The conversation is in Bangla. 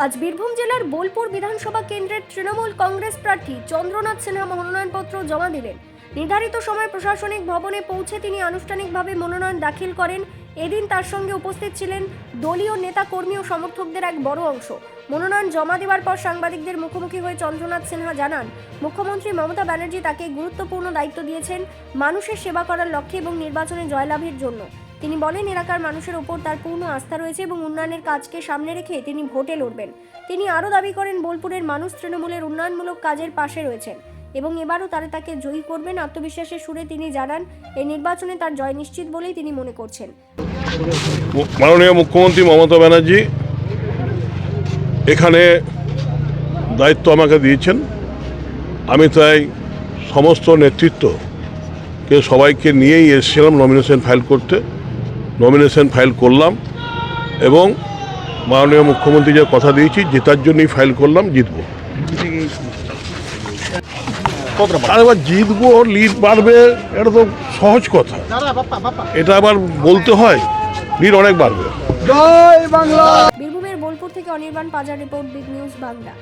আজ বীরভূম জেলার বোলপুর বিধানসভা কেন্দ্রের তৃণমূল কংগ্রেস প্রার্থী চন্দ্রনাথ সিনহা মনোনয়নপত্র জমা দিলেন। নির্ধারিত সময় প্রশাসনিক ভবনে পৌঁছে তিনি আনুষ্ঠানিকভাবে মনোনয়ন দাখিল করেন। এদিন তার সঙ্গে উপস্থিত ছিলেন দলীয় নেতা কর্মী ও সমর্থকদের এক বড় অংশ। মনোনয়ন জমা দেওয়ার পর সাংবাদিকদের মুখোমুখি হয়ে চন্দ্রনাথ সিনহা জানান, মুখ্যমন্ত্রী মমতা ব্যানার্জি তাকে গুরুত্বপূর্ণ দায়িত্ব দিয়েছেন মানুষের সেবা করার লক্ষ্যে এবং নির্বাচনে জয়লাভের জন্য। তিনি বলেন, এলাকার মানুষের ওপর তার পূর্ণ আস্থা রয়েছে এবং উন্নয়নের কাজকে সামনে রেখে তিনি ভোটে লড়বেন। তিনি আরও দাবি করেন, বোলপুরের মানুষ তৃণমূলের উন্নয়নমূলক কাজের পাশে রয়েছেন এবং এবারও তারা তাকে জয়ী করবেন। আত্মবিশ্বাসের সুরে তিনি জানান, এই নির্বাচনে তার জয় নিশ্চিত বলেই তিনি মনে করছেন। মাননীয় মুখ্যমন্ত্রী মমতা ব্যানার্জি এখানে দায়িত্ব আমাকে দিয়েছেন। আমি তাই সমস্ত নেতৃত্বকে সবাইকে নিয়েই এসেছিলাম নমিনেশন ফাইল করতে। নমিনেশন ফাইল করলাম এবং মাননীয় মুখ্যমন্ত্রী যে কথা দিয়েছি জেতার জন্যই ফাইল করলাম, জিতবো। আর এবার জিতবো, লিড বাড়বে, এটা তো সহজ কথা। এটা আবার বলতে হয়, লিড অনেক বাড়বে। বীরভূমের বোলপুর থেকে অনির্বাণ পাজার রিপোর্ট, বিগ নিউজ বাংলা।